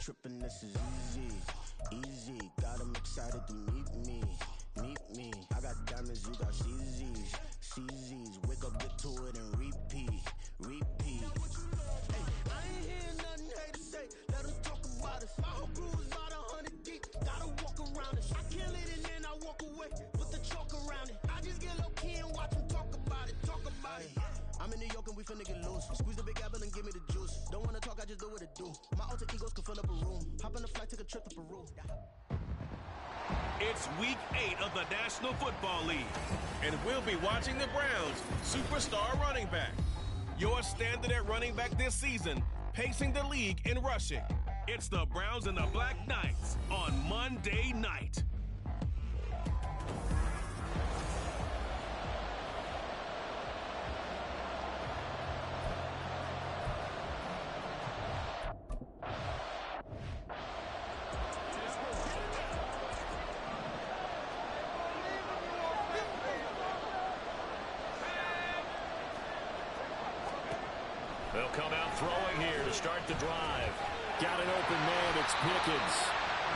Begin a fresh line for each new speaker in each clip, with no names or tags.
tripping, this is easy, easy. Got them excited to meet me, meet me. I got diamonds, you got CZs, CZs. Wake up, get to it, and repeat, repeat. Hey, I ain't hearing nothing haters say. Let them talk about us. My whole crew is about 100 deep. Gotta walk around us. I kill it and then I walk away with the chalk around it. I just get low key and watch them talk about it, talk about it. I'm in New York and we finna get loose. Squeeze the big apple and give me the juice. Don't wanna talk, I just do what it do. My alter egos can fill up a room. Hop on a flight, take a trip to Peru.
It's week 8 of the National Football League, and we'll be watching the Browns' superstar running back. Your standard at running back this season, pacing the league in rushing. It's the Browns and the Black Knights on Monday night.
They'll come out throwing here to start the drive. Got an open man, it's Pickens.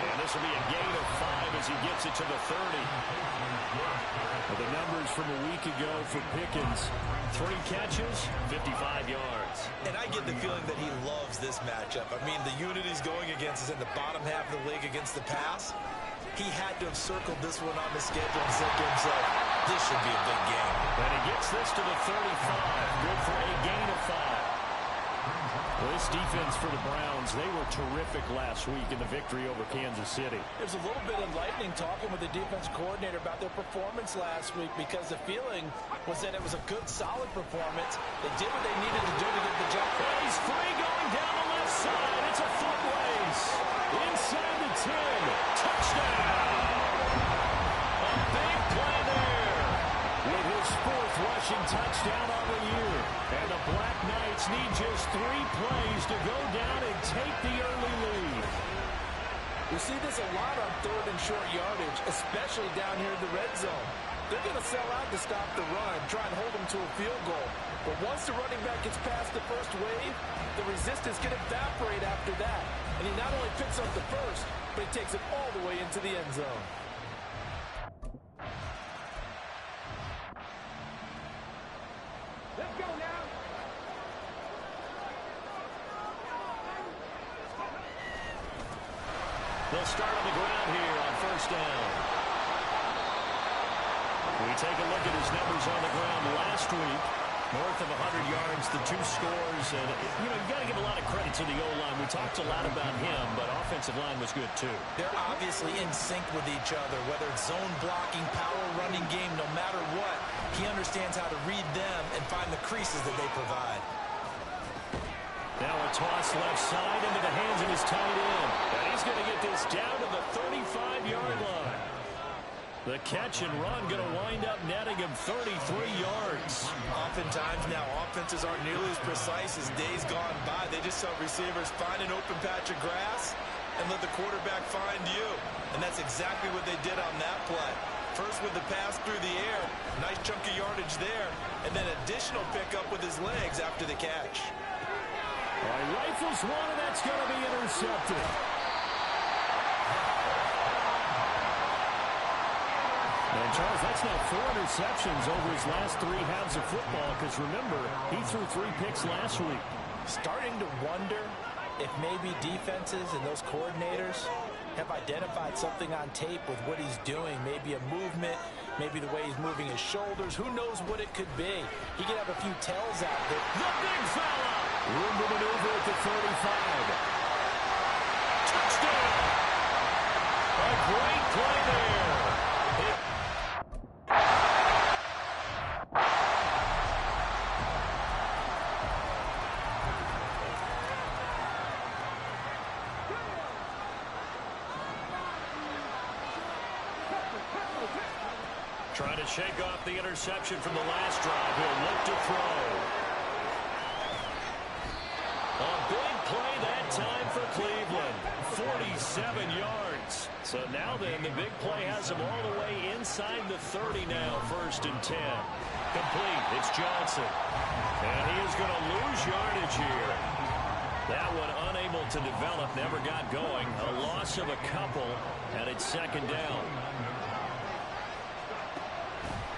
And this will be a gain of 5 as he gets it to the 30. Well, the numbers from a week ago for Pickens. 3 catches, 55 yards.
And I get the feeling that he loves this matchup. I mean, the unit he's going against is in the bottom half of the league against the pass. He had to have circled this one on the schedule and said to himself, this should be a big game.
And he gets this to the 35. Good for a gain of 5. Well, this defense for the Browns, they were terrific last week in the victory over Kansas City.
There's a little bit enlightening talking with the defense coordinator about their performance last week because the feeling was that it was a good, solid performance. They did what they needed to do to get the job done.
And he's free going down the left side. It's a foot race. Inside the 10. Touchdown. A big play there. With his 4th rushing touchdown on the year. And the Black Knights need just 3 plays to go down and take the early lead.
We see this a lot on 3rd and short yardage, especially down here in the red zone. They're going to sell out to stop the run, try and hold them to a field goal. But once the running back gets past the first wave, the resistance can evaporate after that. And he not only picks up the first, but he takes it all the way into the end zone.
Let's go now.
They'll start on the ground here on 1st down. We take a look at his numbers on the ground last week. North of 100 yards, the 2 scores. And, you got to give a lot of credit to the O-line. We talked a lot about him, but offensive line was good, too.
They're obviously in sync with each other, whether it's zone blocking, power running game, no matter what. He understands how to read them and find the creases that they provide.
Now a toss left side into the hands of his tight end. And he's going to get this down to the 35-yard line. The catch and run going to wind up netting him 33 yards.
Oftentimes now offenses aren't nearly as precise as days gone by. They just saw receivers find an open patch of grass and let the quarterback find you. And that's exactly what they did on that play. First with the pass through the air, nice chunk of yardage there, and then additional pickup with his legs after the catch.
All right, rifles one, and that's going to be intercepted. And, Charles, that's now 4 interceptions over his last 3 halves of football because, remember, he threw 3 picks last week.
Starting to wonder if maybe defenses and those coordinators have identified something on tape with what he's doing. Maybe a movement, maybe the way he's moving his shoulders. Who knows what it could be? He could have a few tells out there.
The big fella! Room to maneuver at the 35. Touchdown! A great play there. Trying to shake off the interception from the last drive. He'll look to throw. A big play that time for Cleveland. 47 yards. So now then, the big play has him all the way inside the 30 now, 1st and 10. Complete. It's Johnson. And he is going to lose yardage here. That one unable to develop, never got going. A loss of a couple, and it's second down.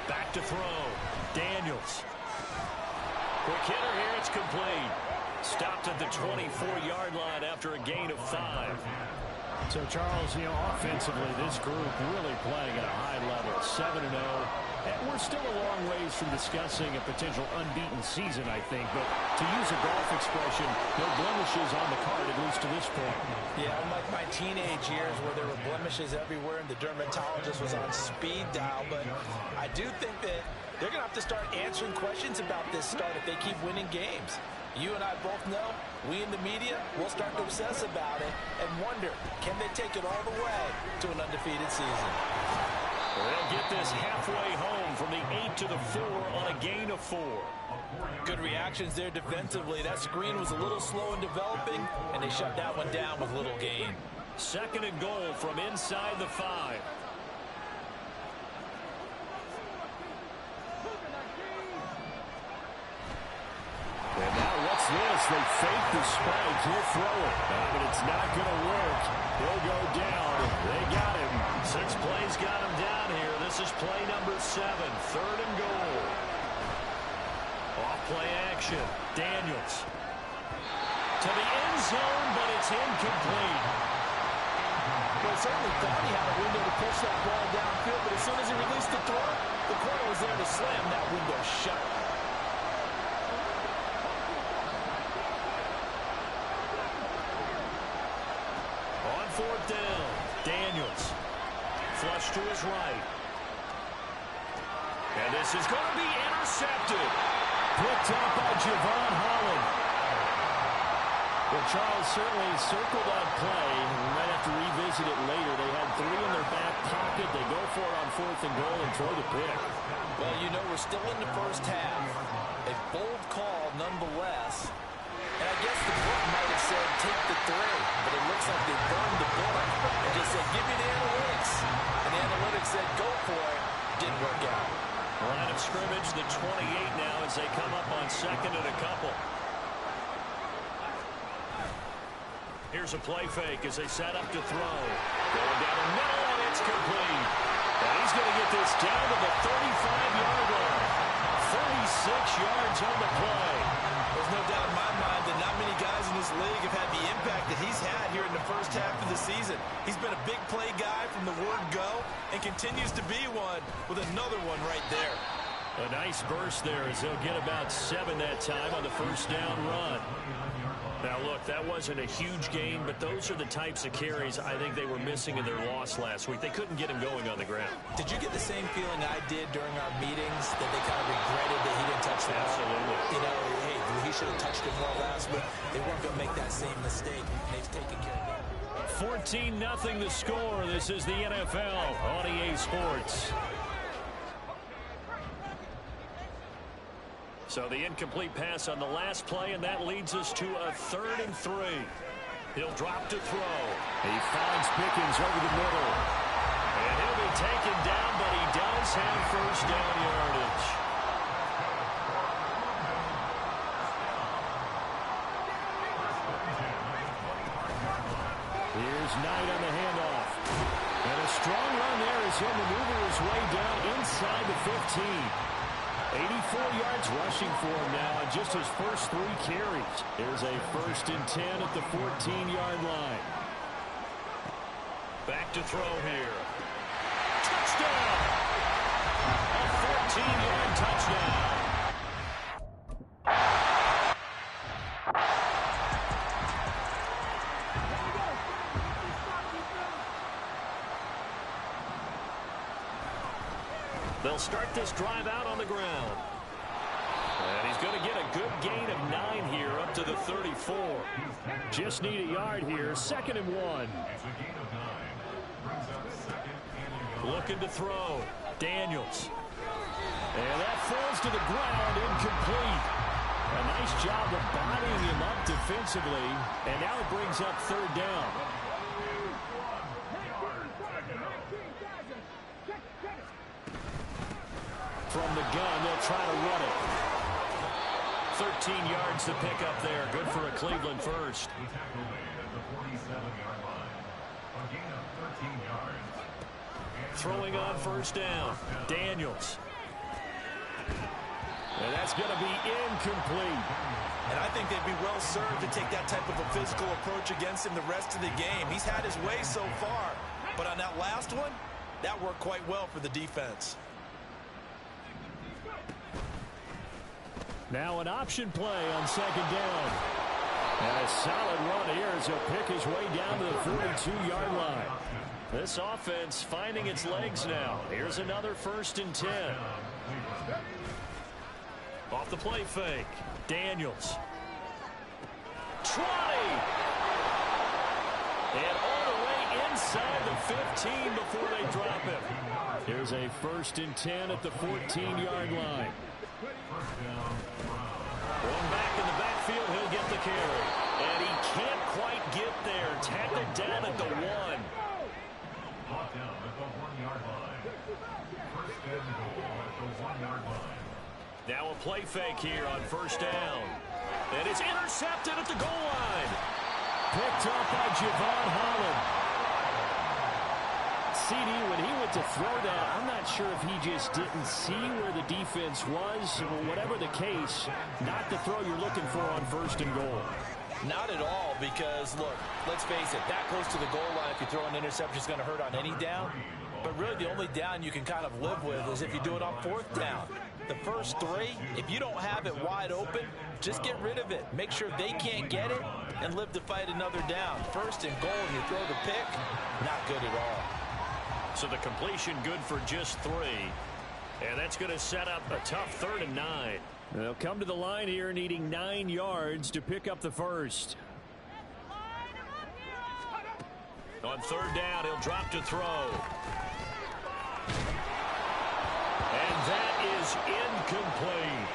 Back to throw. Daniels. Quick hitter here, it's complete. Stopped at the 24-yard line after a gain of 5.
So, Charles, offensively, this group really playing at a high level. 7-0. And we're still a long ways from discussing a potential unbeaten season, I think. But to use a golf expression, no blemishes on the card, at least to this point.
Yeah, unlike my teenage years where there were blemishes everywhere and the dermatologist was on speed dial. But I do think that they're going to have to start answering questions about this start if they keep winning games. You and I both know, we in the media will start to obsess about it and wonder, can they take it all the way to an undefeated season?
They'll get this halfway home from the 8 to the 4 on a gain of 4.
Good reactions there defensively. That screen was a little slow in developing, and they shut that one down with little gain.
Second and goal from inside the 5.
And now what's this? They fake the spike. He'll throw it. But it's not going to work. He'll go down. They got him.
6 plays got him down here. This is play number 7. Third and goal. Off play action. Daniels. To the end zone, but it's incomplete.
Well, certainly thought he had a window to push that ball downfield, but as soon as he released the throw, the corner was there to slam that window shut.
Fourth down. Daniels. Flush to his right. And this is going to be intercepted.
Picked up by Javon Holland. Well, Charles certainly circled that play. We might have to revisit it later. They had 3 in their back pocket. They go for it on fourth and goal and throw the pick.
Well, we're still in the first half. A bold call nonetheless. And I guess the book might have said take the 3, but it looks like they burned the book and just said give me the analytics. And the analytics said go for it. Didn't work out.
Line of scrimmage, the 28 now as they come up on second and a couple. Here's a play fake as they set up to throw. Going down the middle, and it's complete. And he's going to get this down to the 35-yard line. 36 yards on the play.
There's no doubt in my mind that not many guys in this league have had the impact that he's had here in the first half of the season. He's been a big play guy from the word go and continues to be one with another one right there.
A nice burst there as they'll get about 7 that time on the first down run. Now, look, that wasn't a huge gain, but those are the types of carries I think they were missing in their loss last week. They couldn't get him going on the ground.
Did you get the same feeling I did during our meetings that they kind of regretted that he didn't touch the ball?
Absolutely.
Hey, he should have touched it more last week. They weren't going to make that same mistake. They've taken care of that.
14-0 the score. This is the NFL on EA Sports. So the incomplete pass on the last play, and that leads us to a 3rd and 3. He'll drop to throw.
He finds Pickens over the middle.
And he'll be taken down, but he does have first down yardage.
Here's Knight on the handoff. And a strong run there as he'll maneuver his way down inside the 15. 84 yards rushing for him now on just his first 3 carries. Here's a 1st and 10 at the 14-yard line.
Back to throw here. Touchdown! A 14-yard touchdown. They'll start this drive out on the ground. And he's going to get a good gain of 9 here up to the 34.
Just need a yard here. 2nd and 1.
Looking to throw. Daniels. And that falls to the ground, incomplete. A nice job of bodying him up defensively. And now it brings up 3rd down. From the gun, they'll try to run it.
13 yards to pick up there. Good for a Cleveland first. Throwing on first down. Daniels. And that's going to be incomplete.
And I think they'd be well served to take that type of a physical approach against him the rest of the game. He's had his way so far. But on that last one, that worked quite well for the defense.
Now an option play on second down. And a solid run here as he'll pick his way down to the 42-yard line. This offense finding its legs now. Here's another 1st and 10. Off the play fake. Daniels. 20. And all the way inside the 15 before they drop him. Here's a 1st and 10 at the 14-yard line. Going back in the backfield, he'll get the carry. And he can't quite get there. Tackled down at the 1. Now a play fake here on first down. And it's intercepted at the goal line. Picked up by Javon Holland. CD, when he went to throw that, I'm not sure if he just didn't see where the defense was. Whatever the case, not the throw you're looking for on 1st and goal.
Not at all, because, look, let's face it, that close to the goal line, if you throw an interception, is going to hurt on any down. But really, the only down you can kind of live with is if you do it on 4th down. The first 3, if you don't have it wide open, just get rid of it. Make sure they can't get it and live to fight another down. 1st and goal, and you throw the pick, not good at all.
So the completion good for just 3. And that's going to set up a tough 3rd and 9. They'll come to the line here needing 9 yards to pick up the first. On 3rd down, he'll drop to throw. And that is incomplete.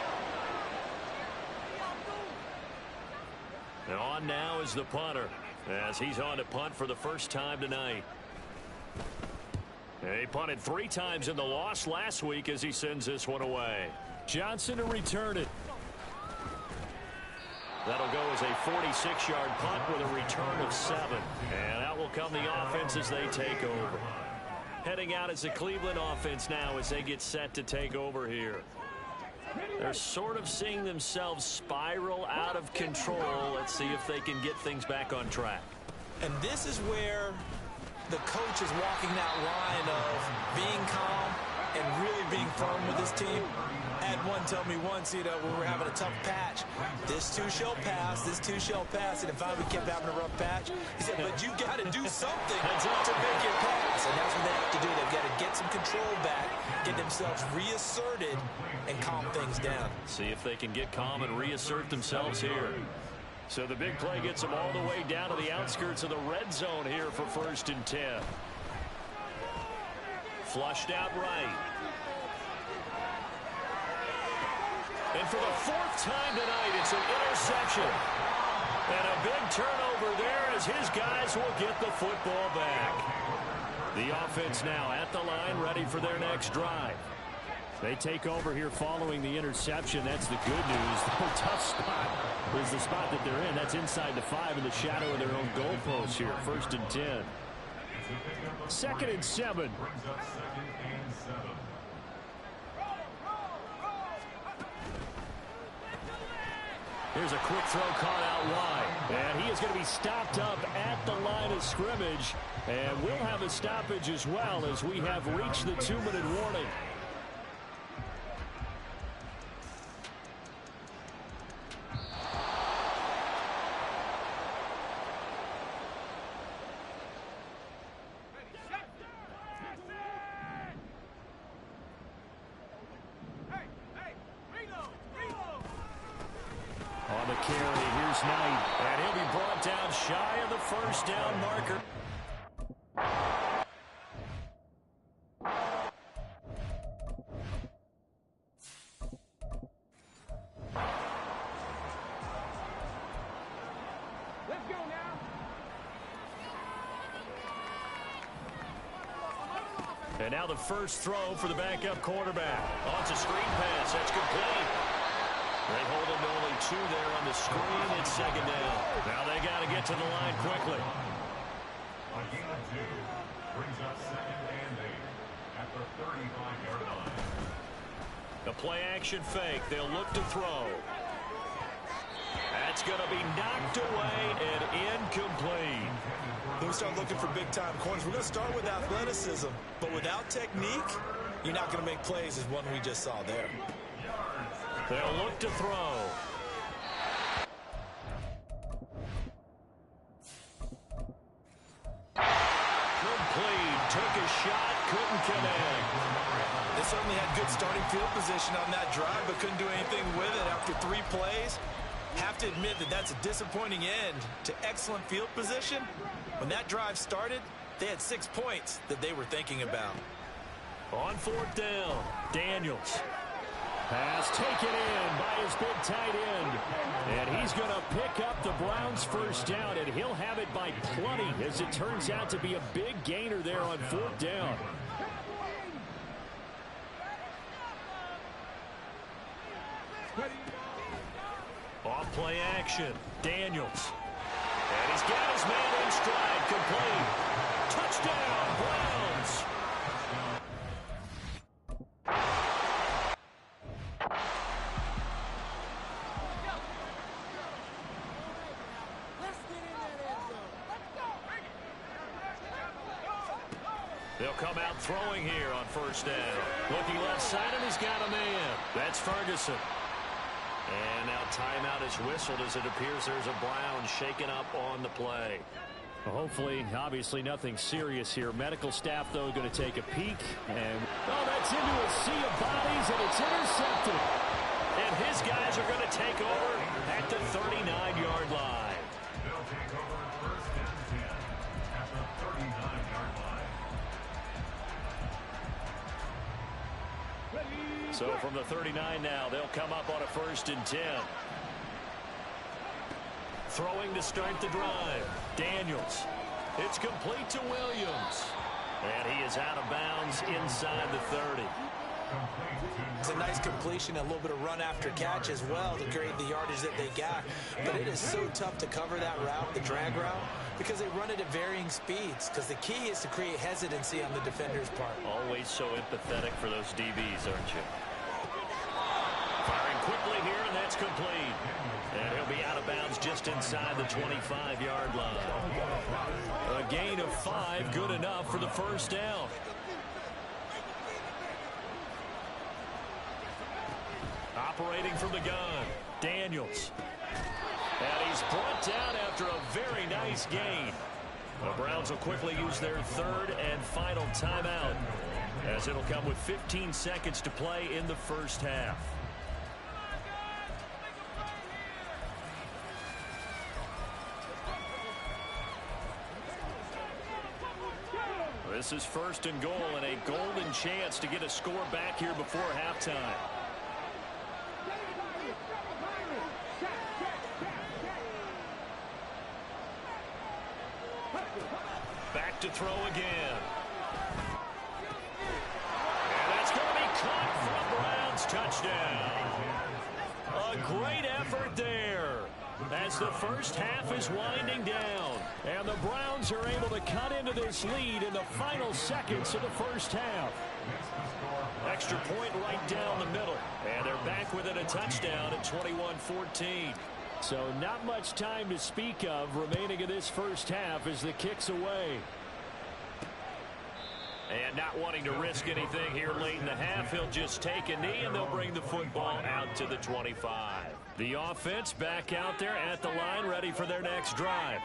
And on now is the punter, as he's on to punt for the first time tonight. And he punted 3 times in the loss last week as he sends this one away. Johnson to return it. That'll go as a 46-yard punt with a return of 7. And out will come the offense as they take over. Heading out as the Cleveland offense now as they get set to take over here. They're sort of seeing themselves spiral out of control. Let's see if they can get things back on track.
And this is where the coach is walking that line of being calm and really being firm with his team. I had one tell me once, when we were having a tough patch, this too shall pass, this too shall pass, and if I kept having a rough patch, he said, but you got to do something to make it pass, and that's what they have to do. They've got to get some control back, get themselves reasserted, and calm things down.
See if they can get calm and reassert themselves here. So the big play gets them all the way down to the outskirts of the red zone here for 1st and 10. Flushed out right. And for the 4th time tonight, it's an interception. And a big turnover there as his guys will get the football back. The offense now at the line, ready for their next drive. They take over here following the interception. That's the good news. The tough spot is the spot that they're in. That's inside the 5 in the shadow of their own goalpost here. 1st and 10. 2nd and 7. Here's a quick throw caught out wide. And he is going to be stopped up at the line of scrimmage. And we'll have a stoppage as well as we have reached the 2-minute warning. On the carry, here's Knight. And he'll be brought down shy of the 1st down marker.
Let's go now.
And now the first throw for the backup quarterback. Oh, it's a screen pass. That's complete. They hold him to only 2 there on the screen. It's second down. Now they got to get to the line quickly.
A gain of 2 brings up second and 8 at the 35-yard line.
The play action fake. They'll look to throw. That's going to be knocked away and incomplete.
Then we start looking for big-time corners. We're going to start with athleticism, but without technique, you're not going to make plays as one we just saw there.
They'll look to throw. Complete. Took a shot. Couldn't connect.
They certainly had good starting field position on that drive, but couldn't do anything with it after 3 plays. Have to admit that that's a disappointing end to excellent field position. When that drive started, they had 6 points that they were thinking about.
On 4th down, Daniels. Pass taken in by his big tight end. And he's going to pick up the Browns' first down, and he'll have it by plenty, as it turns out to be a big gainer there on 4th down. Off play action, Daniels. And he's got his man in stride, complete. Touchdown, Browns. They'll come out throwing here on 1st down. Looking left side, and he's got a man. That's Ferguson. And now timeout is whistled as it appears there's a Brown shaken up on the play. Well, hopefully, obviously nothing serious here. Medical staff, though, going to take a peek. And, oh, that's into a sea of bodies, and it's intercepted. And his guys are going to take over at the 39-yard line.
They'll take over 1st and 10 at the 39-yard line.
So from the 39 now, they'll come up on a 1st and 10. Throwing to start the drive. Daniels. It's complete to Williams. And he is out of bounds inside the 30.
It's a nice completion, a little bit of run after catch as well to create the yardage that they got. But it is so tough to cover that route, the drag route, because they run it at varying speeds. Because the key is to create hesitancy on the defender's part.
Always so empathetic for those DBs, aren't you? Firing quickly here, and that's complete. And he'll be out of bounds just inside the 25-yard line. A gain of 5, good enough for the 1st down. Operating from the gun, Daniels. And he's brought down after a very nice gain. The Browns will quickly use their 3rd and final timeout, as it'll come with 15 seconds to play in the 1st half. This is 1st and goal, and a golden chance to get a score back here before halftime. Back to throw again. And that's going to be caught for a Browns touchdown. A great effort there as the 1st half is winding down. And the Browns are able to cut into this lead in the final seconds of the 1st half. Extra point right down the middle. And they're back within a touchdown at 21-14. So not much time to speak of remaining in this 1st half as the kick's away. And not wanting to risk anything here late in the half, he'll just take a knee and they'll bring the football out to the 25. The offense back out there at the line, ready for their next drive.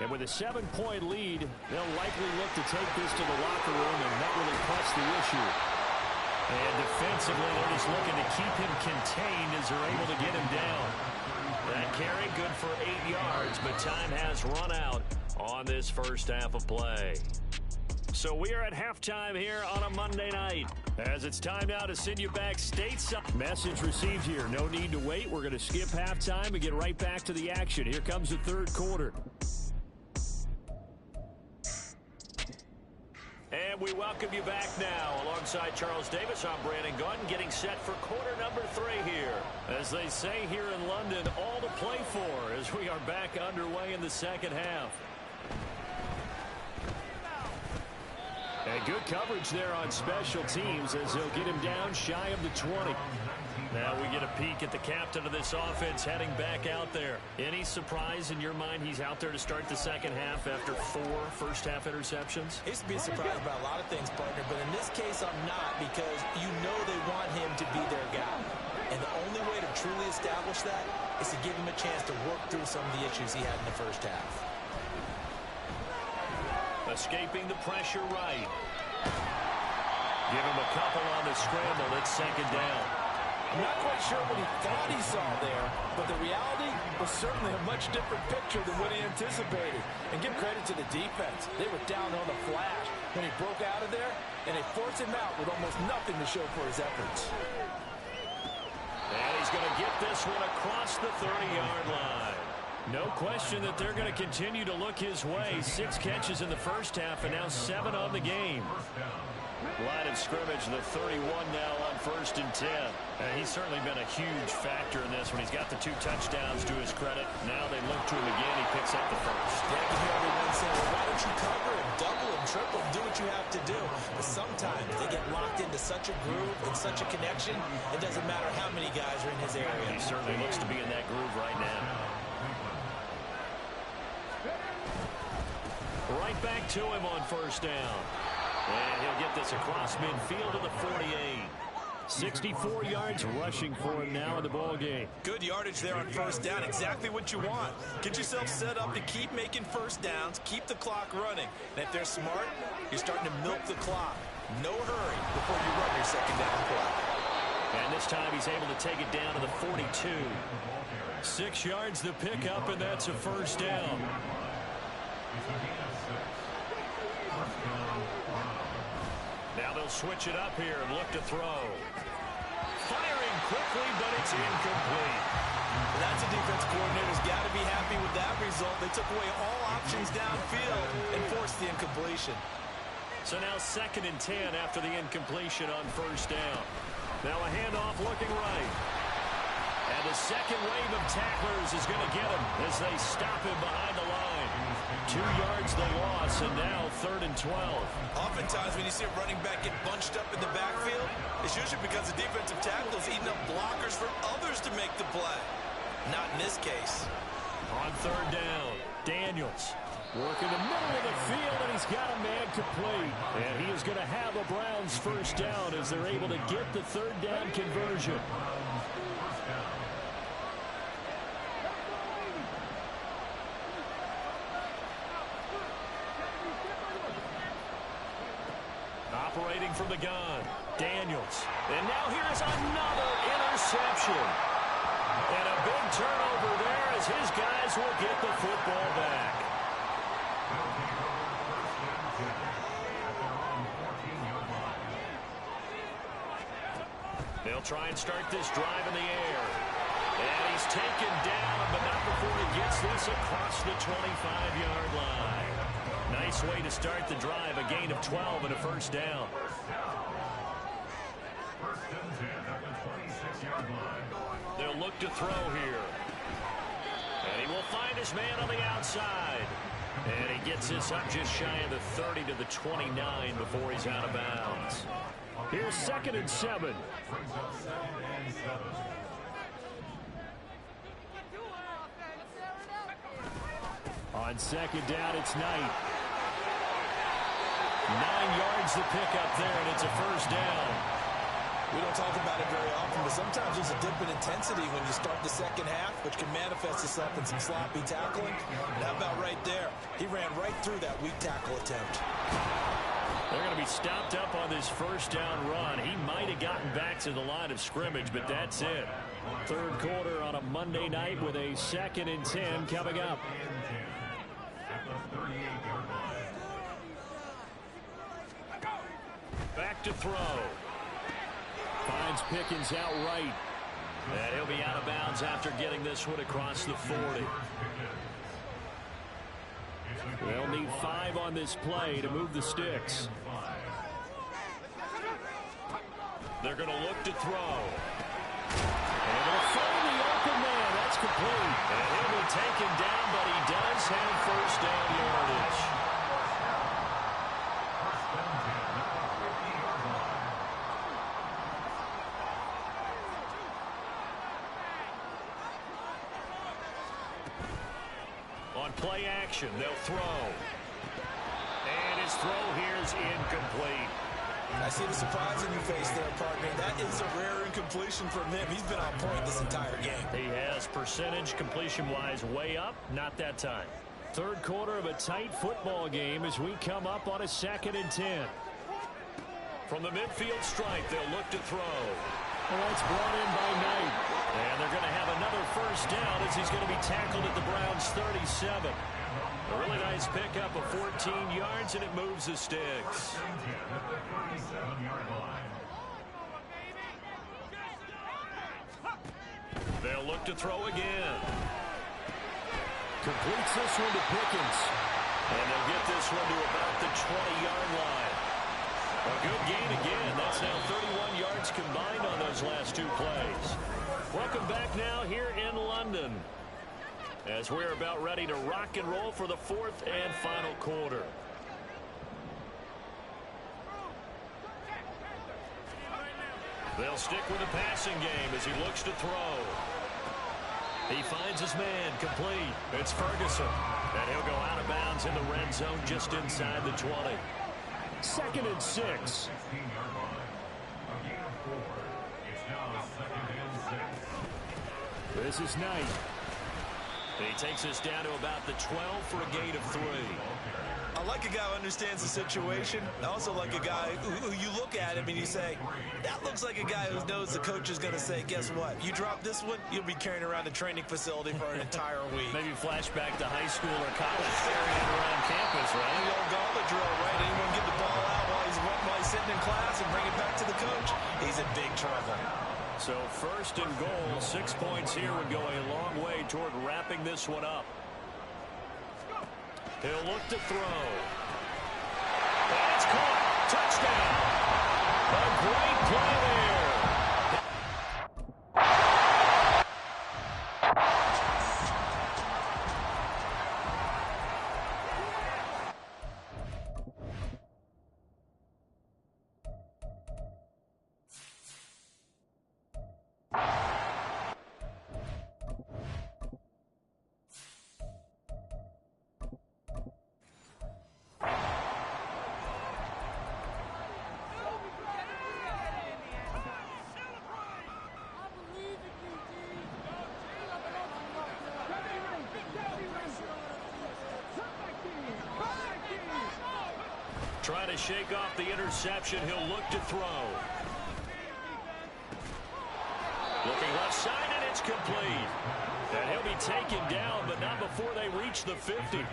And with a 7-point lead, they'll likely look to take this to the locker room and not really press the issue. And defensively, they're just looking to keep him contained as they're able to get him down. That carry good for 8 yards, but time has run out on this 1st half of play. So we are at halftime here on a Monday night, as it's time now to send you back stateside. Message received here. No need to wait. We're going to skip halftime and get right back to the action. Here comes the 3rd quarter. And we welcome you back now. Alongside Charles Davis, I'm Brandon Gaudin, getting set for quarter number 3 here. As they say here in London, all to play for as we are back underway in the second half. And good coverage there on special teams as they'll get him down shy of the 20. Now we get a peek at the captain of this offense heading back out there. Any surprise in your mind he's out there to start the second half after 4 first-half interceptions?
He's been surprised by a lot of things, partner, but in this case I'm not, because you know they want him to be their guy. And the only way to truly establish that is to give him a chance to work through some of the issues he had in the first half.
Escaping the pressure right. Give him a couple on the scramble. It's second down.
I'm not quite sure what he thought he saw there, but the reality was certainly a much different picture than what he anticipated. And give credit to the defense. They were down on the flash when he broke out of there, and they forced him out with almost nothing to show for his efforts.
And he's going to get this one across the 30-yard line. No question that they're going to continue to look his way. 6 catches in the first half and now 7 on the game. Line of scrimmage, the 31 now on 1st and 10. He's certainly been a huge factor in this when he's got the 2 touchdowns to his credit. Now they look to him again. He picks up the first.
Yeah, I can hear everyone saying, well, why don't you cover and double and triple and do what you have to do? But sometimes they get locked into such a groove and such a connection, it doesn't matter how many guys are in his area.
He certainly looks to be in that groove right now. Right back to him on 1st down. And he'll get this across midfield to the 48. 64 yards rushing for him now in the ball game.
Good yardage there on 1st down. Exactly what you want. Get yourself set up to keep making 1st downs, keep the clock running. And if they're smart, you're starting to milk the clock. No hurry before you run your 2nd down play.
And this time he's able to take it down to the 42. 6 yards to pick up, and that's a 1st down. Now they'll switch it up here and look to throw. Firing quickly, but it's incomplete.
That's a defense coordinator's got to be happy with that result. They took away all options downfield and forced the incompletion.
So now 2nd and 10 after the incompletion on 1st down. Now a handoff looking right. And the second wave of tacklers is going to get him as they stop him behind the line. 2 yards the loss, and now 3rd and 12.
Oftentimes when you see a running back get bunched up in the backfield, it's usually because the defensive tackle is eating up blockers for others to make the play. Not in this case.
On 3rd down, Daniels working the middle of the field, and he's got a man complete. And he is going to have a Browns 1st down as they're able to get the 3rd down conversion. Operating from the gun, Daniels. And now here's another interception. And a big turnover there as his guys will get the football back. They'll try and start this drive in the air. And he's taken down, but not before he gets this across the 25-yard line. Nice way to start the drive, a gain of 12 and a 1st down.
1st and 10 at the 26-yard line.
They'll look to throw here. And he will find his man on the outside. And he gets this up just shy of the 30 to the 29 before he's out of bounds. Here's 2nd and 7.
Brings up 2nd and 7.
On 2nd down, it's Knight. 9 yards to pick up there, and it's a 1st down.
We don't talk about it very often, but sometimes there's a dip in intensity when you start the second half, which can manifest itself in some sloppy tackling. And how about right there? He ran right through that weak tackle attempt.
They're going to be stopped up on this 1st down run. He might have gotten back to the line of scrimmage, but that's it. 3rd quarter on a Monday night with a 2nd and 10 coming up. Back to throw. Finds Pickens out right. And he'll be out of bounds after getting this one across the 40. They'll need 5 on this play to move the sticks. They're going to look to throw. And it'll fire. on play action. They'll throw. And his throw here is incomplete.
I see the surprise in your face there, partner. That is a rare incompletion from him. He's been on point this entire game.
He has percentage completion-wise way up, not that time. Third quarter of a tight football game as we come up on a 2nd and 10. From the midfield stripe, they'll look to throw. Well, that's brought in by Knight. And they're going to have another first down as he's going to be tackled at the Browns' 37. A really nice pickup of 14 yards, and it moves the sticks. They'll look to throw again.
Completes this one to Pickens.
And they'll get this one to about the 20-yard line. A good gain again. That's now 31 yards combined on those last 2 plays. Welcome back now here in London, as we're about ready to rock and roll for the 4th and final quarter. They'll stick with the passing game as he looks to throw. He finds his man, complete. It's Ferguson. And he'll go out of bounds in the red zone just inside the 20.
2nd and 6. This is Knight.
He takes us down to about the 12 for a gain of 3.
I like a guy who understands the situation. I also like a guy who you look at him and you say, that looks like a guy who knows the coach is going to say, guess what? You drop this one, you'll be carrying around a training facility for an entire week.
Maybe flashback to high school or college, carrying it around campus, right?
The old gauntlet drill, right? Anyone get the ball out while he's sitting in class and bring it back to the coach? He's in big trouble.
So 1st and goal, 6 points here would go a long way toward wrapping this one up. He'll look to throw. And it's caught. Touchdown. A great play there. Trying to shake off the interception. He'll look to throw. Looking left side, and it's complete. And he'll be taken down, but not before they reach the 50.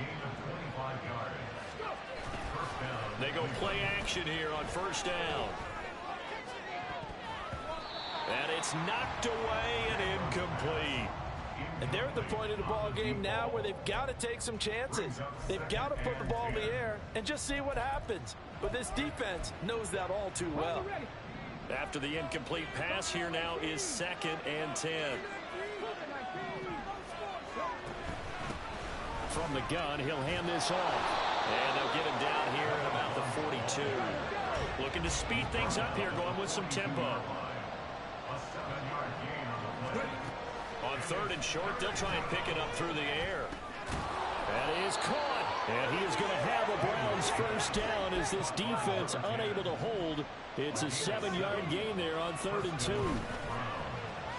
They go play action here on 1st down. And it's knocked away and incomplete.
And they're at the point of the ball game now where they've got to take some chances. They've got to put the ball in the air and just see what happens. But this defense knows that all too well.
After the incomplete pass, here now is 2nd and 10.
From the gun, he'll hand this off.
And they'll get him down here at about the 42. Looking to speed things up here, going with some tempo. On 3rd and short, they'll try and pick it up through the air.
That is caught. And he is going to have a Browns first down as this defense unable to hold. It's a 7-yard gain there on 3rd and 2.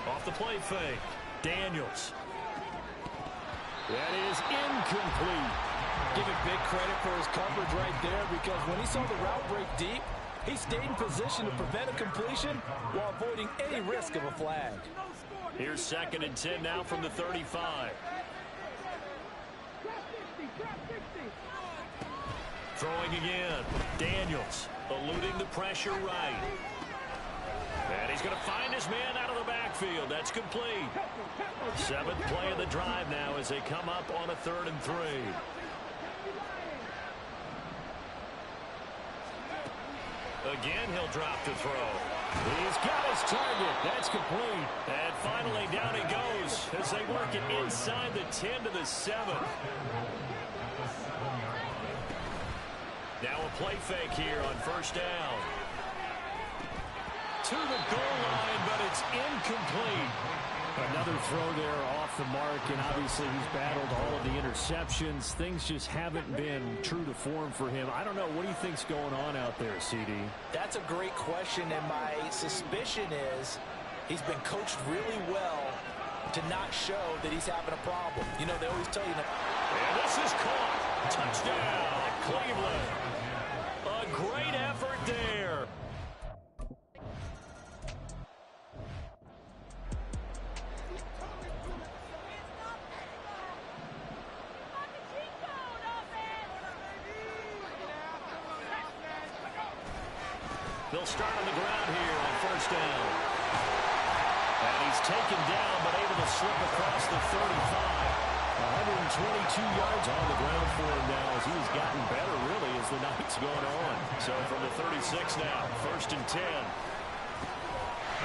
Off the play fake, Daniels.
That is incomplete.
Give him big credit for his coverage right there, because when he saw the route break deep, he stayed in position to prevent a completion while avoiding any risk of a flag.
Here's 2nd and 10 now from the 35. Throwing again. Daniels eluding the pressure right. And he's going to find his man out of the backfield. That's complete. 7th play of the drive now as they come up on a 3rd and 3. Again, he'll drop to throw.
He's got his target. That's complete.
And finally, down he goes as they work it inside the 10 to the 7. Now a play fake here on 1st down. To the goal line, but it's incomplete. Another throw there off the mark, and obviously he's battled all of the interceptions. Things just haven't been true to form for him. I don't know. What do you think's going on out there, CD?
That's a great question, and my suspicion is he's been coached really well to not show that he's having a problem. You know, they always tell you.
And this is caught. Touchdown, Cleveland. A great effort there. They'll start on the ground here on first down. And he's taken down, but able to slip across the 35. 122 yards on the ground for him now as he's gotten better, really, as the night's gone on. So from the 36 now, first and 10. A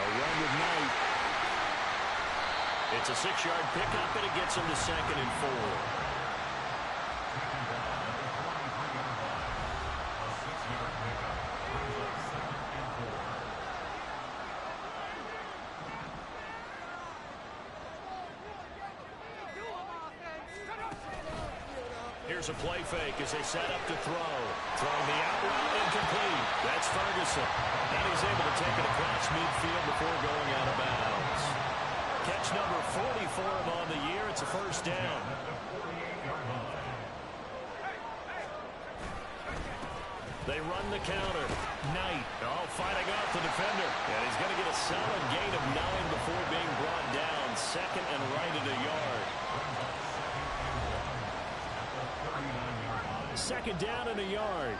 run with Knight. It's a 6-yard pickup, and it gets him to second and 4. Here's a play fake as they set up to throw. Throwing the out route, incomplete. That's Ferguson. And he's able to take it across midfield before going out of bounds. Catch number 40 for him on the year. It's a first down. They run the counter. Knight, fighting off the defender. And he's going to get a solid gain of 9 before being brought down. Second and right at a yard. Second down and a yard.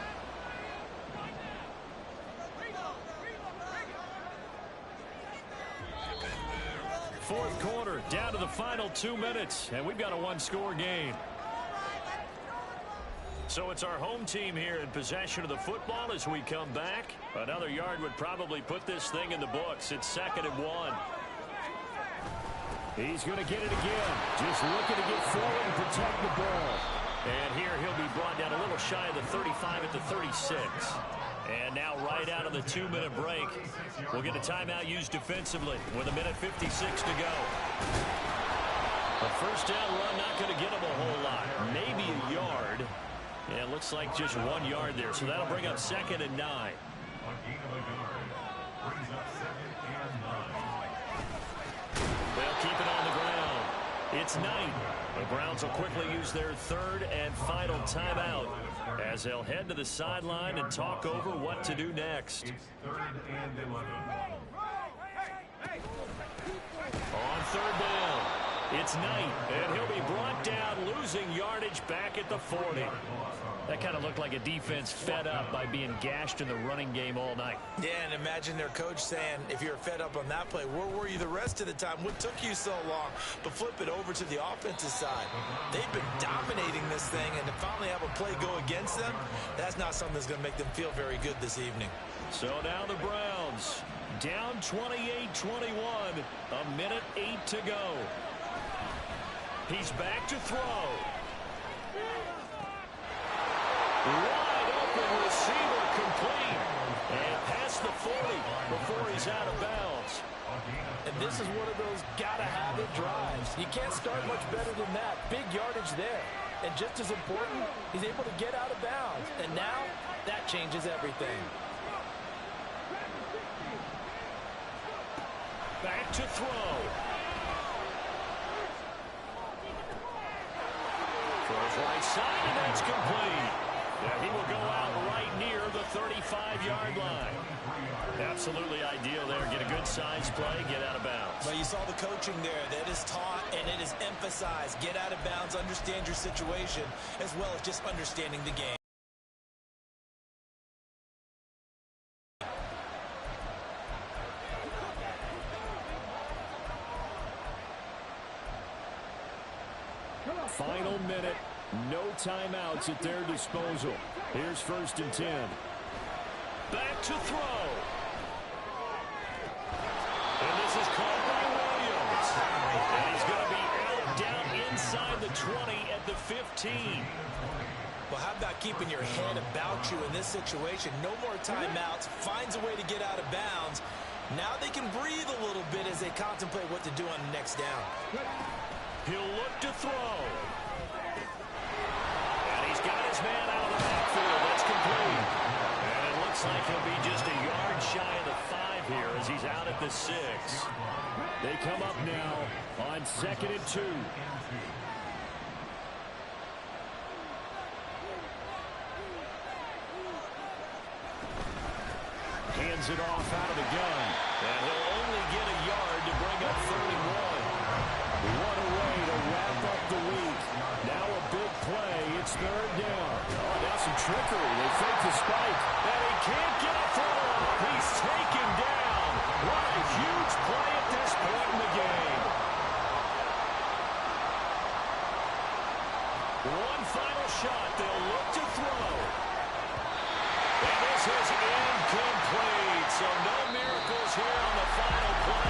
Fourth quarter, down to the final 2 minutes, and we've got a one-score game. So it's our home team here in possession of the football as we come back. Another yard would probably put this thing in the books. It's second and 1. He's going to get it again. Just looking to get forward and protect the ball. And here he'll be brought down a little shy of the 35 at the 36. And now right out of the 2-minute break, we'll get a timeout used defensively with 1:56 to go. A first down run not going to get him a whole lot. Maybe a yard. And it looks like just 1 yard there. So that'll bring up second and 9. They'll keep it on the ground. It's Knight. The Browns will quickly use their third and final timeout as they'll head to the sideline and talk over what to do next. On third down, it's Knight, and he'll be brought down, losing yardage back at the 40. That kind of looked like a defense fed up by being gashed in the running game all night.
Yeah, and imagine their coach saying, if you're fed up on that play, where were you the rest of the time? What took you so long? But flip it over to the offensive side. They've been dominating this thing, and to finally have a play go against them, that's not something that's going to make them feel very good this evening.
So now the Browns down 28-21, 1:08 to go. He's back to throw. Wide open receiver complete. And past the 40 before he's out of bounds.
And this is one of those gotta-have-it drives. You can't start much better than that. Big yardage there. And just as important, he's able to get out of bounds. And now, that changes everything.
Back to throw. Throws right side, and that's complete. Yeah, he will go out right near the 35-yard line. Absolutely ideal there. Get a good size play, get out of bounds.
Well, you saw the coaching there. That is taught and it is emphasized. Get out of bounds, understand your situation, as well as just understanding the game.
Final minute. No timeouts at their disposal. Here's first and 10. Back to throw. And this is caught by Williams. And he's going to be out down inside the 20 at the 15.
Well, how about keeping your head about you in this situation? No more timeouts. Finds a way to get out of bounds. Now they can breathe a little bit as they contemplate what to do on the next down.
He'll look to throw. And he's got his man out of the backfield. That's complete. And it looks like he'll be just a yard shy of the 5 here as he's out at the 6. They come up now on 2nd and 2. Hands it off out of the gun. And he'll only get a yard to bring up 31. What a way to wrap up the week. Now a big play. It's 3rd down. Oh, now some trickery. They fake the spike. And he can't get a throw off. He's taken down. What a huge play at this point in the game. One final shot. They'll look to throw. And this is incomplete. So no miracles here on the final play.